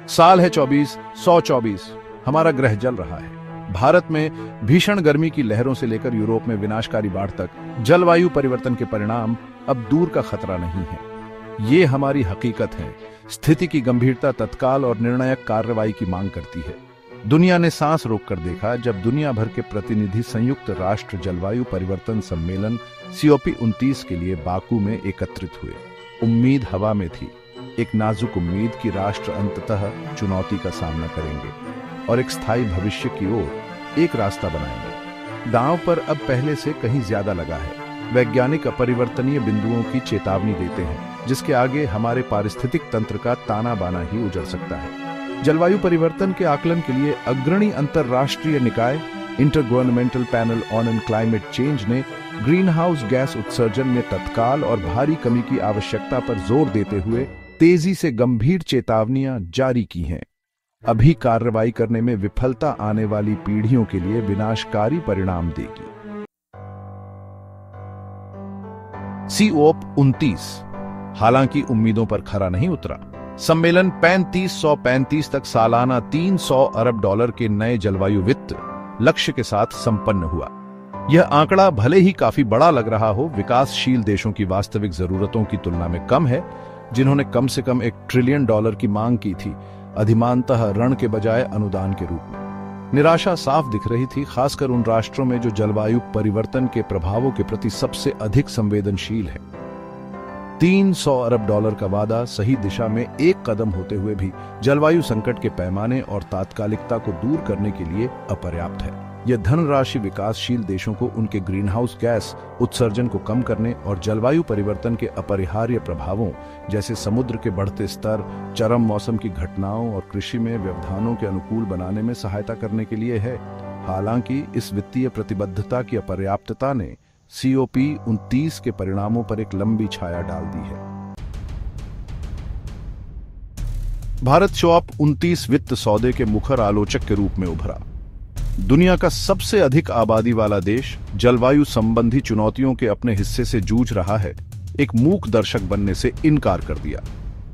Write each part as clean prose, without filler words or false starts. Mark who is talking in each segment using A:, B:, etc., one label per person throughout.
A: साल है 124 हमारा ग्रह जल रहा है। भारत में भीषण गर्मी की लहरों से लेकर यूरोप में विनाशकारी बाढ़ तक जलवायु परिवर्तन के परिणाम अब दूर का खतरा नहीं है। ये हमारी हकीकत है। स्थिति की गंभीरता तत्काल और निर्णायक कार्रवाई की मांग करती है। दुनिया ने सांस रोककर देखा जब दुनिया भर के प्रतिनिधि संयुक्त राष्ट्र जलवायु परिवर्तन सम्मेलन COP29 के लिए बाकू में एकत्रित हुए। उम्मीद हवा में थी, एक नाजुक उम्मीद कि राष्ट्र अंततः चुनौती का सामना करेंगे और एक स्थायी भविष्य की ओर एक रास्ता बनाएंगे। दांव पर अब पहले से कहीं ज्यादा लगा है। वैज्ञानिक अपरिवर्तनीय बिंदुओं की चेतावनी देते हैं, जिसके आगे हमारे पारिस्थितिक तंत्र का ताना बाना ही उजड़ सकता है। जलवायु परिवर्तन के आकलन के लिए अग्रणी अंतरराष्ट्रीय निकाय intergovernmental panel on and climate change ने ग्रीन हाउस गैस उत्सर्जन में तत्काल और भारी कमी की आवश्यकता पर जोर देते हुए तेजी से गंभीर चेतावनियां जारी की हैं। अभी कार्रवाई करने में विफलता आने वाली पीढ़ियों के लिए विनाशकारी परिणाम देगी। COP29 हालांकि उम्मीदों पर खरा नहीं उतरा। सम्मेलन 3535 तक सालाना $300 अरब के नए जलवायु वित्त लक्ष्य के साथ संपन्न हुआ। यह आंकड़ा भले ही काफी बड़ा लग रहा हो, विकासशील देशों की वास्तविक जरूरतों की तुलना में कम है, जिन्होंने कम से कम $1 ट्रिलियन की मांग की थी, अधिमानतः ऋण के बजाय अनुदान के रूप में। निराशा साफ दिख रही थी, खासकर उन राष्ट्रों में जो जलवायु परिवर्तन के प्रभावों के प्रति सबसे अधिक संवेदनशील है। $300 अरब का वादा सही दिशा में एक कदम होते हुए भी जलवायु संकट के पैमाने और तात्कालिकता को दूर करने के लिए अपर्याप्त है। यह धनराशि विकासशील देशों को उनके ग्रीनहाउस गैस उत्सर्जन को कम करने और जलवायु परिवर्तन के अपरिहार्य प्रभावों जैसे समुद्र के बढ़ते स्तर, चरम मौसम की घटनाओं और कृषि में व्यवधानों के अनुकूल बनाने में सहायता करने के लिए है। हालांकि इस वित्तीय प्रतिबद्धता की अपर्याप्तता ने COP29 के परिणामों पर एक लंबी छाया डाल दी है। भारत COP29 वित्त सौदे के मुखर आलोचक के रूप में उभरा। दुनिया का सबसे अधिक आबादी वाला देश जलवायु संबंधी चुनौतियों के अपने हिस्से से जूझ रहा है, एक मूक दर्शक बनने से इनकार कर दिया।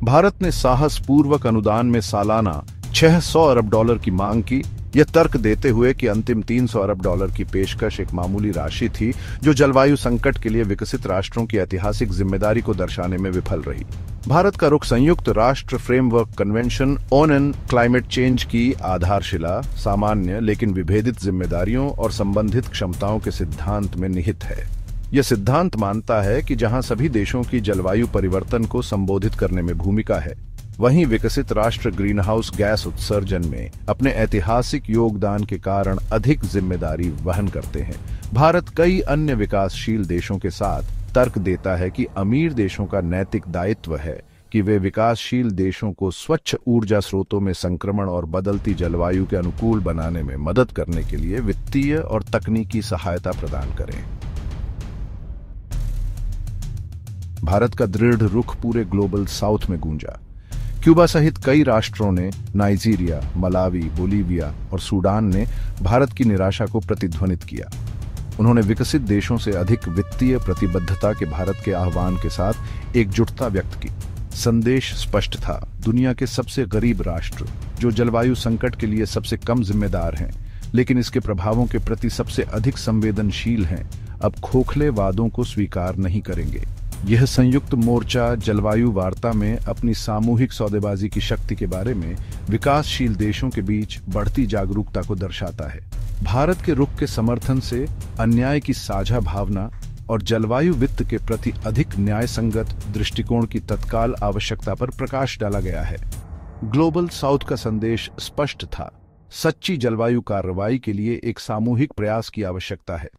A: भारत ने साहसपूर्वक अनुदान में सालाना $600 अरब की मांग की, यह तर्क देते हुए कि अंतिम $300 अरब की पेशकश एक मामूली राशि थी जो जलवायु संकट के लिए विकसित राष्ट्रों की ऐतिहासिक जिम्मेदारी को दर्शाने में विफल रही। भारत का रुख संयुक्त राष्ट्र framework convention on and climate change की आधारशिला, सामान्य लेकिन विभेदित जिम्मेदारियों और संबंधित क्षमताओं के सिद्धांत में निहित है। यह सिद्धांत मानता है कि जहां सभी देशों की जलवायु परिवर्तन को संबोधित करने में भूमिका है, वहीं विकसित राष्ट्र ग्रीनहाउस गैस उत्सर्जन में अपने ऐतिहासिक योगदान के कारण अधिक जिम्मेदारी वहन करते हैं। भारत कई अन्य विकासशील देशों के साथ तर्क देता है कि अमीर देशों का नैतिक दायित्व है कि वे विकासशील देशों को स्वच्छ ऊर्जा स्रोतों में संक्रमण और बदलती जलवायु के अनुकूल बनाने में मदद करने के लिए वित्तीय और तकनीकी सहायता प्रदान करें। भारत का दृढ़ रुख पूरे ग्लोबल साउथ में गूंजा। क्यूबा सहित कई राष्ट्रों ने, नाइजीरिया, मलावी, बोलीविया और सूडान ने भारत की निराशा को प्रतिध्वनित किया। उन्होंने विकसित देशों से अधिक वित्तीय प्रतिबद्धता के भारत के आह्वान के साथ एकजुटता व्यक्त की। संदेश स्पष्ट था, दुनिया के सबसे गरीब राष्ट्र जो जलवायु संकट के लिए सबसे कम जिम्मेदार हैं, लेकिन इसके प्रभावों के प्रति सबसे अधिक संवेदनशील हैं, अब खोखले वादों को स्वीकार नहीं करेंगे। यह संयुक्त मोर्चा जलवायु वार्ता में अपनी सामूहिक सौदेबाजी की शक्ति के बारे में विकासशील देशों के बीच बढ़ती जागरूकता को दर्शाता है। भारत के रुख के समर्थन से अन्याय की साझा भावना और जलवायु वित्त के प्रति अधिक न्यायसंगत दृष्टिकोण की तत्काल आवश्यकता पर प्रकाश डाला गया है। ग्लोबल साउथ का संदेश स्पष्ट था, सच्ची जलवायु कार्रवाई के लिए एक सामूहिक प्रयास की आवश्यकता है,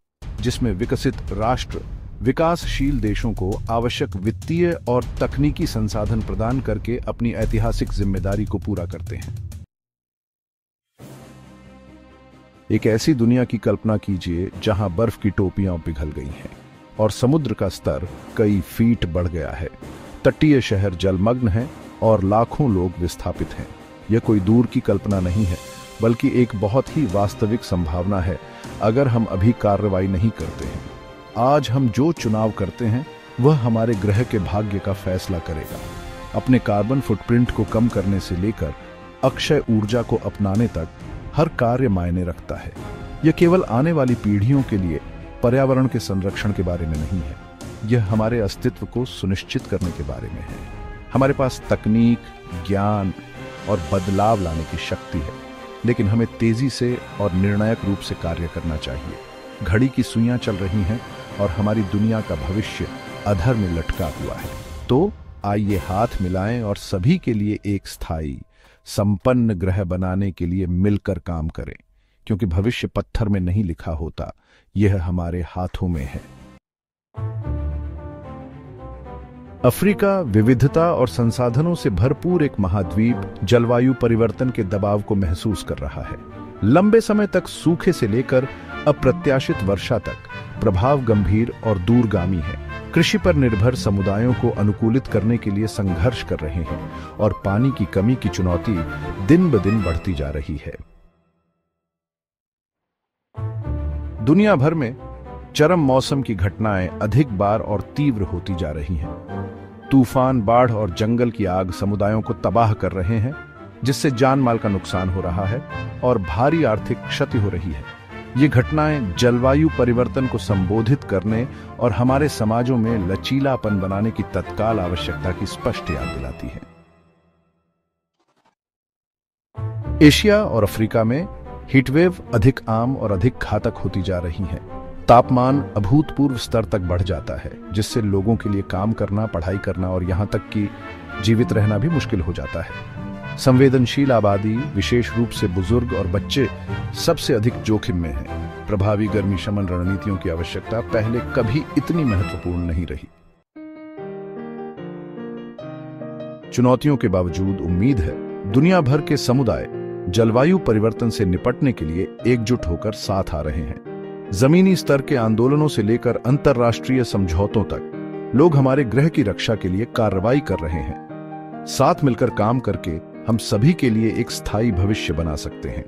A: जिसमें विकसित राष्ट्र विकासशील देशों को आवश्यक वित्तीय और तकनीकी संसाधन प्रदान करके अपनी ऐतिहासिक जिम्मेदारी को पूरा करते हैं। एक ऐसी दुनिया की कल्पना कीजिए जहां बर्फ की टोपियां पिघल गई हैं और समुद्र का स्तर कई फीट बढ़ गया है। तटीय शहर जलमग्न हैं और लाखों लोग विस्थापित हैं। यह कोई दूर की कल्पना नहीं है, बल्कि एक बहुत ही वास्तविक संभावना है अगर हम अभी कार्रवाई नहीं करते हैं। आज हम जो चुनाव करते हैं वह हमारे ग्रह के भाग्य का फैसला करेगा। अपने कार्बन फुटप्रिंट को कम करने से लेकर अक्षय ऊर्जा को अपनाने तक हर कार्य मायने रखता है। यह केवल आने वाली पीढ़ियों के लिए पर्यावरण के संरक्षण के बारे में नहीं है, यह हमारे अस्तित्व को सुनिश्चित करने के बारे में है। हमारे पास तकनीक, ज्ञान और बदलाव लाने की शक्ति है, लेकिन हमें तेजी से और निर्णायक रूप से कार्य करना चाहिए। घड़ी की सुइयां चल रही हैं और हमारी दुनिया का भविष्य अधर में लटका हुआ है। तो आइए हाथ मिलाएं और सभी के लिए एक स्थायी, संपन्न ग्रह बनाने के लिए मिलकर काम करें, क्योंकि भविष्य पत्थर में नहीं लिखा होता, यह हमारे हाथों में है। अफ्रीका विविधता और संसाधनों से भरपूर एक महाद्वीप जलवायु परिवर्तन के दबाव को महसूस कर रहा है। लंबे समय तक सूखे से लेकर अप्रत्याशित वर्षा तक प्रभाव गंभीर और दूरगामी है। कृषि पर निर्भर समुदायों को अनुकूलित करने के लिए संघर्ष कर रहे हैं और पानी की कमी की चुनौती दिन ब दिन बढ़ती जा रही है। दुनिया भर में चरम मौसम की घटनाएं अधिक बार और तीव्र होती जा रही हैं। तूफान, बाढ़ और जंगल की आग समुदायों को तबाह कर रहे हैं, जिससे जान माल का नुकसान हो रहा है और भारी आर्थिक क्षति हो रही है। ये घटनाएं जलवायु परिवर्तन को संबोधित करने और हमारे समाजों में लचीलापन बनाने की तत्काल आवश्यकता की स्पष्ट याद दिलाती हैं। एशिया और अफ्रीका में हीटवेव अधिक आम और अधिक घातक होती जा रही हैं। तापमान अभूतपूर्व स्तर तक बढ़ जाता है, जिससे लोगों के लिए काम करना, पढ़ाई करना और यहां तक कि जीवित रहना भी मुश्किल हो जाता है। संवेदनशील आबादी, विशेष रूप से बुजुर्ग और बच्चे, सबसे अधिक जोखिम में हैं। प्रभावी गर्मी शमन रणनीतियों की आवश्यकता पहले कभी इतनी महत्वपूर्ण नहीं रही। चुनौतियों के बावजूद उम्मीद है, दुनिया भर के समुदाय जलवायु परिवर्तन से निपटने के लिए एकजुट होकर साथ आ रहे हैं। जमीनी स्तर के आंदोलनों से लेकर अंतर्राष्ट्रीय समझौतों तक लोग हमारे ग्रह की रक्षा के लिए कार्रवाई कर रहे हैं। साथ मिलकर काम करके हम सभी के लिए एक स्थायी भविष्य बना सकते हैं।